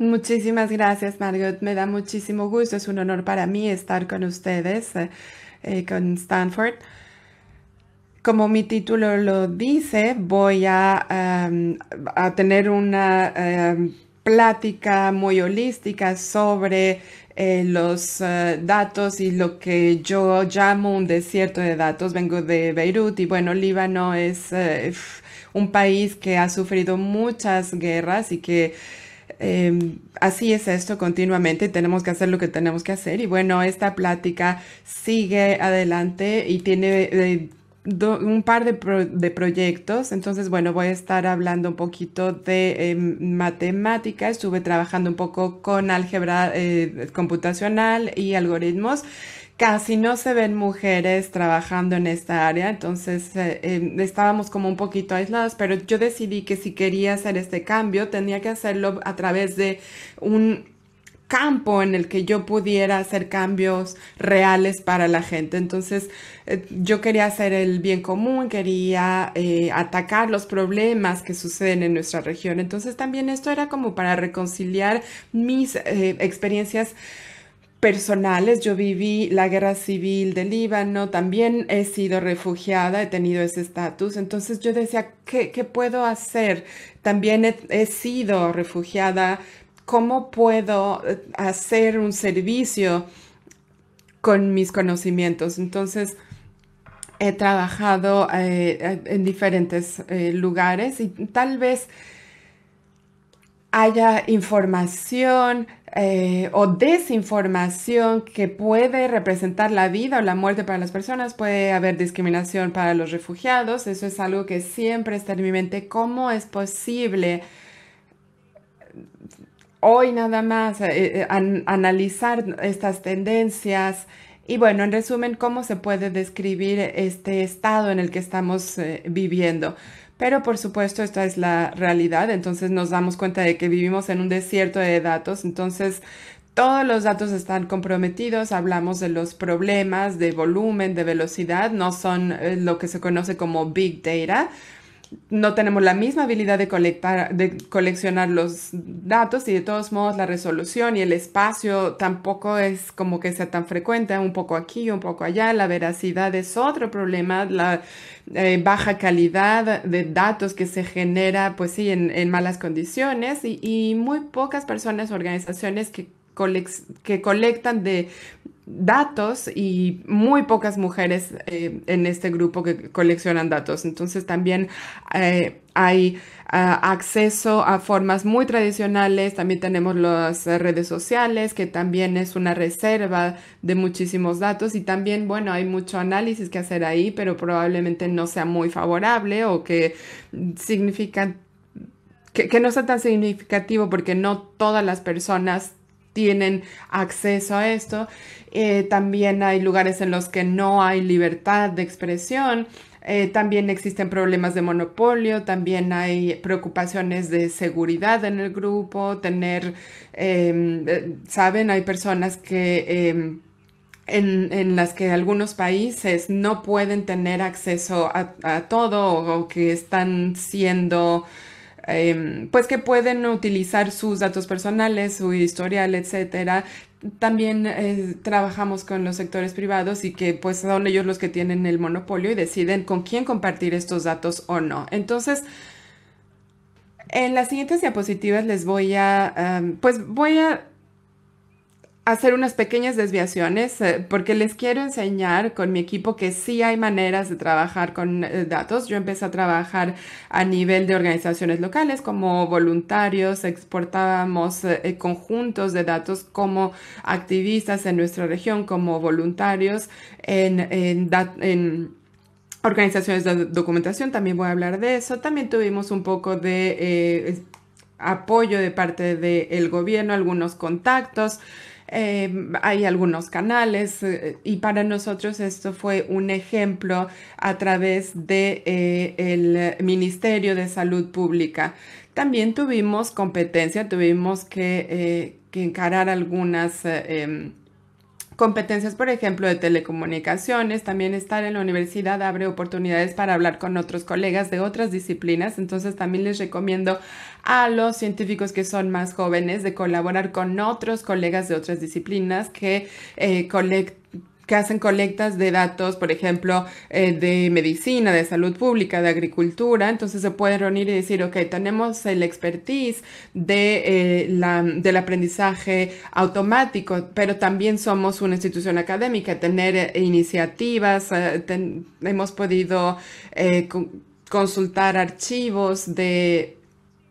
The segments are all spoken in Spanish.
Muchísimas gracias, Margot. Me da muchísimo gusto. Es un honor para mí estar con ustedes, con Stanford. Como mi título lo dice, voy a tener una plática muy holística sobre los datos y lo que yo llamo un desierto de datos. Vengo de Beirut y bueno, Líbano es un país que ha sufrido muchas guerras y que así es esto continuamente, tenemos que hacer lo que tenemos que hacer y bueno, esta plática sigue adelante y tiene un par de proyectos, entonces bueno, voy a estar hablando un poquito de matemática, estuve trabajando un poco con álgebra computacional y algoritmos. Casi no se ven mujeres trabajando en esta área, entonces estábamos como un poquito aislados, pero yo decidí que si quería hacer este cambio, tenía que hacerlo a través de un campo en el que yo pudiera hacer cambios reales para la gente. Entonces, yo quería hacer el bien común, quería atacar los problemas que suceden en nuestra región. Entonces, también esto era como para reconciliar mis experiencias personales. Yo viví la guerra civil del Líbano, también he sido refugiada, he tenido ese estatus. Entonces yo decía, ¿qué puedo hacer? También he sido refugiada. ¿Cómo puedo hacer un servicio con mis conocimientos? Entonces he trabajado en diferentes lugares y tal vez haya información o desinformación que puede representar la vida o la muerte para las personas, puede haber discriminación para los refugiados, eso es algo que siempre está en mi mente. ¿Cómo es posible hoy nada más analizar estas tendencias? Y bueno, en resumen, ¿cómo se puede describir este estado en el que estamos viviendo? Pero por supuesto, esta es la realidad, entonces nos damos cuenta de que vivimos en un desierto de datos, entonces todos los datos están comprometidos, hablamos de los problemas de volumen, de velocidad, no son lo que se conoce como Big Data. No tenemos la misma habilidad de coleccionar los datos y de todos modos la resolución y el espacio tampoco es como que sea tan frecuente, un poco aquí, un poco allá. La veracidad es otro problema, la baja calidad de datos que se genera, pues sí, en malas condiciones y muy pocas personas, organizaciones que colectan de datos y muy pocas mujeres en este grupo que coleccionan datos. Entonces también hay acceso a formas muy tradicionales. También tenemos las redes sociales, que también es una reserva de muchísimos datos. Y también, bueno, hay mucho análisis que hacer ahí, pero probablemente no sea muy favorable o que significa que no sea tan significativo porque no todas las personas tienen acceso a esto. También hay lugares en los que no hay libertad de expresión. También existen problemas de monopolio, también hay preocupaciones de seguridad en el grupo, saben, hay personas que en las que algunos países no pueden tener acceso a todo o que están siendo pues que pueden utilizar sus datos personales, su historial, etcétera. También trabajamos con los sectores privados y que pues son ellos los que tienen el monopolio y deciden con quién compartir estos datos o no. Entonces, en las siguientes diapositivas les pues voy a hacer unas pequeñas desviaciones porque les quiero enseñar con mi equipo que sí hay maneras de trabajar con datos. Yo empecé a trabajar a nivel de organizaciones locales como voluntarios, exportábamos conjuntos de datos como activistas en nuestra región, como voluntarios en organizaciones de documentación. También voy a hablar de eso. También tuvimos un poco de apoyo de parte del gobierno, algunos contactos. Hay algunos canales y para nosotros esto fue un ejemplo a través de el Ministerio de Salud Pública. También tuvimos competencia, tuvimos que encarar algunas Competencias, por ejemplo, de telecomunicaciones. También estar en la universidad abre oportunidades para hablar con otros colegas de otras disciplinas. Entonces también les recomiendo a los científicos que son más jóvenes de colaborar con otros colegas de otras disciplinas que hacen colectas de datos, por ejemplo, de medicina, de salud pública, de agricultura. Entonces se pueden reunir y decir, ok, tenemos el expertise del aprendizaje automático, pero también somos una institución académica, tener iniciativas, hemos podido consultar archivos de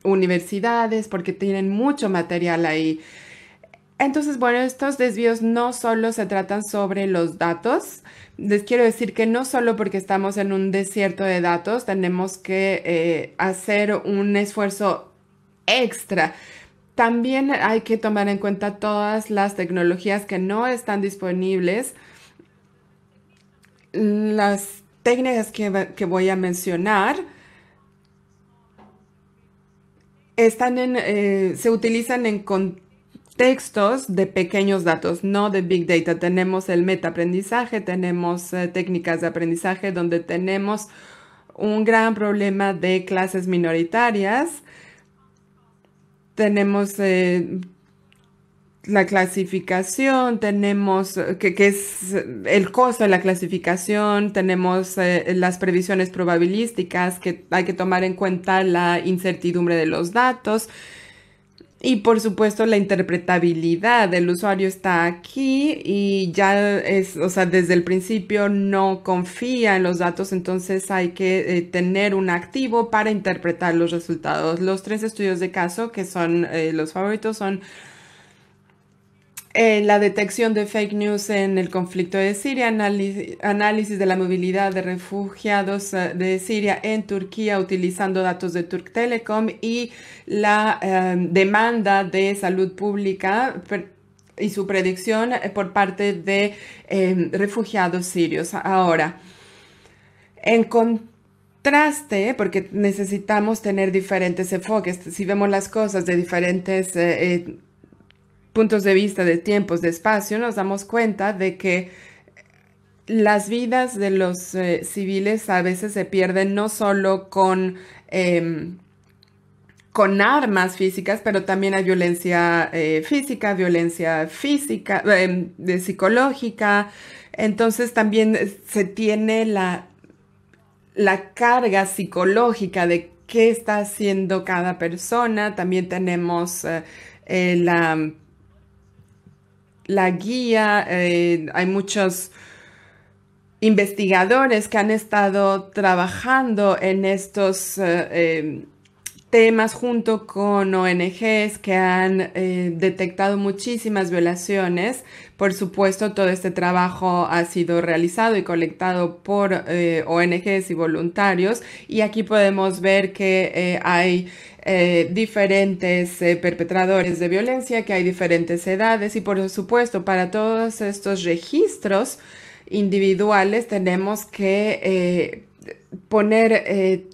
universidades porque tienen mucho material ahí. Entonces, bueno, estos desvíos no solo se tratan sobre los datos. Les quiero decir que no solo porque estamos en un desierto de datos, tenemos que hacer un esfuerzo extra. También hay que tomar en cuenta todas las tecnologías que no están disponibles. Las técnicas que voy a mencionar se utilizan en contextos de pequeños datos, no de Big Data. Tenemos el metaaprendizaje, tenemos técnicas de aprendizaje donde tenemos un gran problema de clases minoritarias. Tenemos la clasificación, tenemos que es el costo de la clasificación, tenemos las previsiones probabilísticas, que hay que tomar en cuenta la incertidumbre de los datos. Y por supuesto la interpretabilidad del usuario está aquí y ya o sea, desde el principio no confía en los datos, entonces hay que tener un activo para interpretar los resultados. Los tres estudios de caso que son los favoritos son la detección de fake news en el conflicto de Siria, análisis de la movilidad de refugiados de Siria en Turquía utilizando datos de Turk Telecom y la demanda de salud pública y su predicción por parte de refugiados sirios. Ahora, en contraste, porque necesitamos tener diferentes enfoques, si vemos las cosas de diferentes puntos de vista, de tiempos, de espacio, nos damos cuenta de que las vidas de los civiles a veces se pierden no solo con armas físicas, pero también hay violencia física, psicológica. Entonces también se tiene la carga psicológica de qué está haciendo cada persona. También tenemos la guía, hay muchos investigadores que han estado trabajando en estos temas junto con ONGs que han detectado muchísimas violaciones. Por supuesto, todo este trabajo ha sido realizado y colectado por ONGs y voluntarios. Y aquí podemos ver que hay diferentes perpetradores de violencia, que hay diferentes edades y por supuesto para todos estos registros individuales tenemos que poner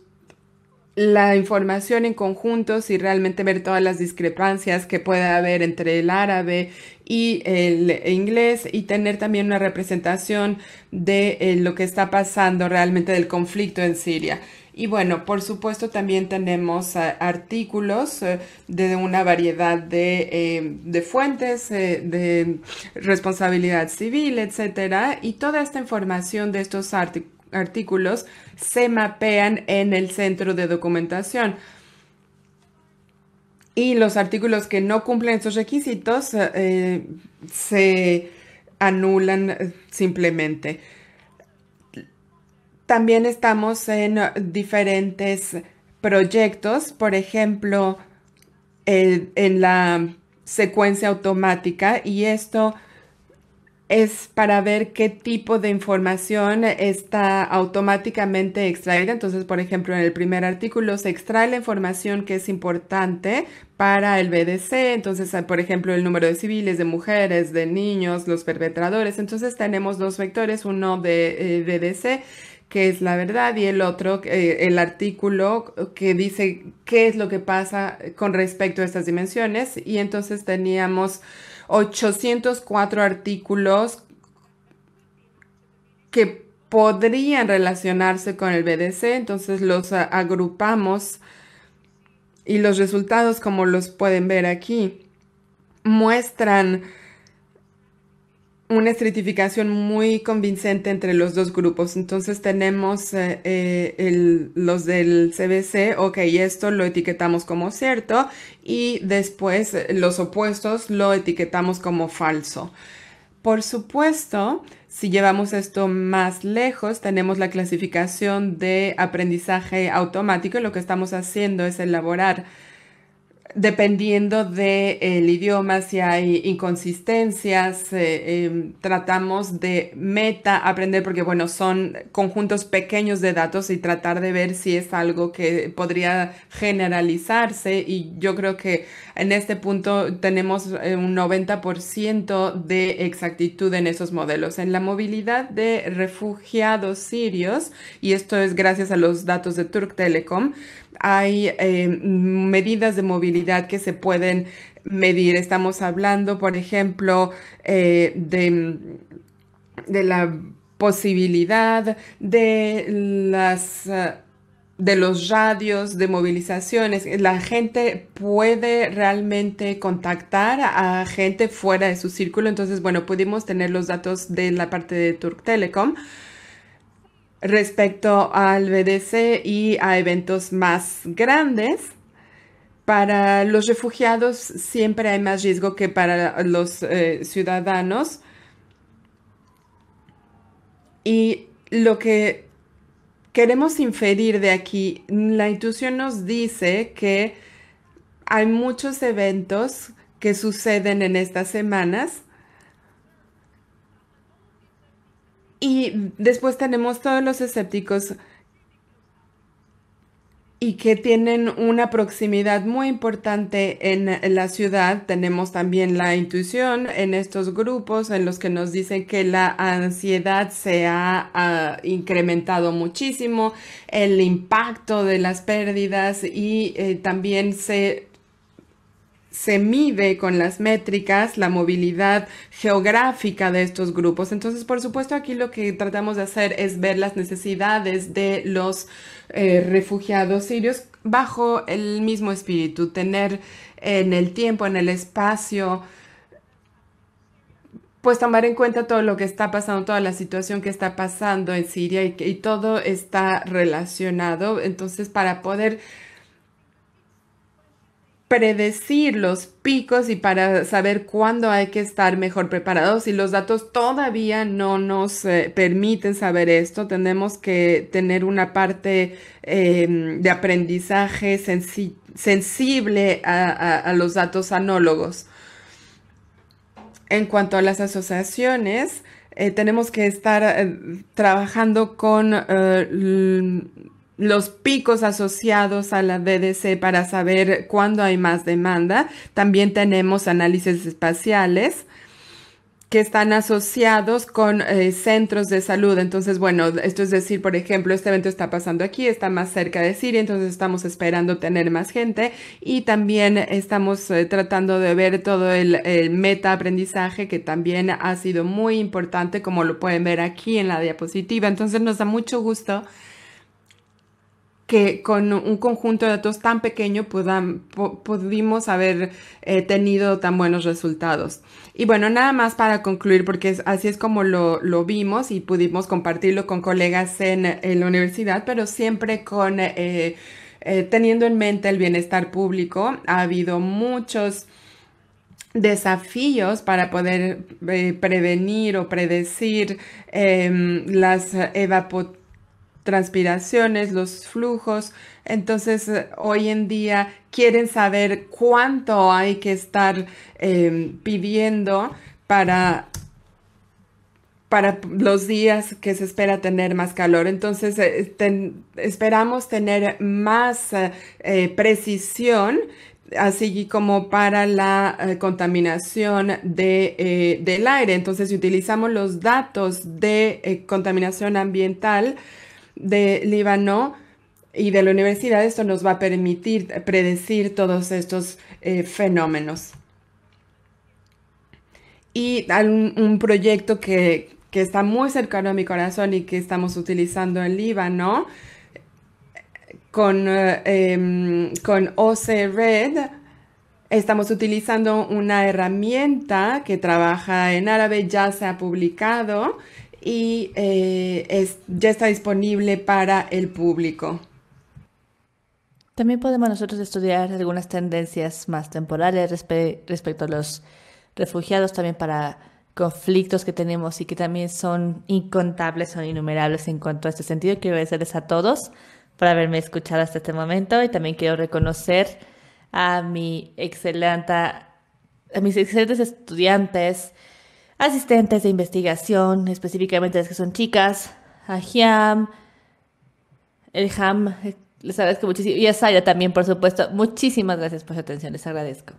la información en conjunto y realmente ver todas las discrepancias que puede haber entre el árabe y el inglés y tener también una representación de lo que está pasando realmente del conflicto en Siria. Y bueno, por supuesto también tenemos artículos de una variedad de fuentes, de responsabilidad civil, etcétera. Y toda esta información de estos artículos se mapean en el centro de documentación. Y los artículos que no cumplen estos requisitos se anulan simplemente. También estamos en diferentes proyectos, por ejemplo, en la secuencia automática, y esto es para ver qué tipo de información está automáticamente extraída. Entonces, por ejemplo, en el primer artículo se extrae la información que es importante para el BDC. Entonces, por ejemplo, el número de civiles, de mujeres, de niños, los perpetradores. Entonces, tenemos dos vectores, uno de BDC, que es la verdad, y el otro, el artículo que dice qué es lo que pasa con respecto a estas dimensiones. Y entonces teníamos 804 artículos que podrían relacionarse con el BDC, entonces los agrupamos y los resultados, como los pueden ver aquí, muestran una estratificación muy convincente entre los dos grupos. Entonces tenemos los del CBC, ok, esto lo etiquetamos como cierto y después los opuestos lo etiquetamos como falso. Por supuesto, si llevamos esto más lejos, tenemos la clasificación de aprendizaje automático y lo que estamos haciendo es elaborar, dependiendo del idioma, si hay inconsistencias, tratamos de meta aprender porque, bueno, son conjuntos pequeños de datos y tratar de ver si es algo que podría generalizarse. Y yo creo que en este punto tenemos un 90% de exactitud en esos modelos. En la movilidad de refugiados sirios, y esto es gracias a los datos de Turk Telecom, hay medidas de movilidad que se pueden medir. Estamos hablando, por ejemplo, de la posibilidad de los radios de movilizaciones. La gente puede realmente contactar a gente fuera de su círculo. Entonces, bueno, pudimos tener los datos de la parte de Turk Telecom respecto al BDC y a eventos más grandes. Para los refugiados siempre hay más riesgo que para los ciudadanos. Y lo que queremos inferir de aquí, la intuición nos dice que hay muchos eventos que suceden en estas semanas. Y después tenemos todos los escépticos y que tienen una proximidad muy importante en la ciudad. Tenemos también la intuición en estos grupos en los que nos dicen que la ansiedad se ha incrementado muchísimo, el impacto de las pérdidas y también se mide con las métricas la movilidad geográfica de estos grupos. Entonces, por supuesto, aquí lo que tratamos de hacer es ver las necesidades de los refugiados sirios bajo el mismo espíritu, tener en el tiempo, en el espacio, pues tomar en cuenta todo lo que está pasando, toda la situación que está pasando en Siria y todo está relacionado. Entonces, para poder predecir los picos y para saber cuándo hay que estar mejor preparados. Y los datos todavía no nos permiten saber esto. Tenemos que tener una parte de aprendizaje sensible a los datos análogos. En cuanto a las asociaciones, tenemos que estar trabajando con los picos asociados a la BDC para saber cuándo hay más demanda. También tenemos análisis espaciales que están asociados con centros de salud. Entonces, bueno, esto es decir, por ejemplo, este evento está pasando aquí, está más cerca de Siria, entonces estamos esperando tener más gente y también estamos tratando de ver todo el meta aprendizaje que también ha sido muy importante, como lo pueden ver aquí en la diapositiva. Entonces, nos da mucho gusto que con un conjunto de datos tan pequeño pudimos haber tenido tan buenos resultados. Y bueno, nada más para concluir, porque así es como lo vimos y pudimos compartirlo con colegas en la universidad, pero siempre teniendo en mente el bienestar público. Ha habido muchos desafíos para poder prevenir o predecir las evapotranspiraciones, los flujos. Entonces, hoy en día quieren saber cuánto hay que estar pidiendo para los días que se espera tener más calor. Entonces, esperamos tener más precisión, así como para la contaminación del aire. Entonces, si utilizamos los datos de contaminación ambiental de Líbano y de la universidad, esto nos va a permitir predecir todos estos fenómenos. Y hay un proyecto que está muy cercano a mi corazón y que estamos utilizando en Líbano con OC Red. Estamos utilizando una herramienta que trabaja en árabe, ya se ha publicado y ya está disponible para el público. También podemos nosotros estudiar algunas tendencias más temporales respecto a los refugiados, también para conflictos que tenemos y que también son incontables, son innumerables en cuanto a este sentido. Quiero agradecerles a todos por haberme escuchado hasta este momento y también quiero reconocer a a mis excelentes estudiantes, asistentes de investigación, específicamente las que son chicas, a Hiam, Elham, les agradezco muchísimo. Y a Saya también, por supuesto. Muchísimas gracias por su atención, les agradezco.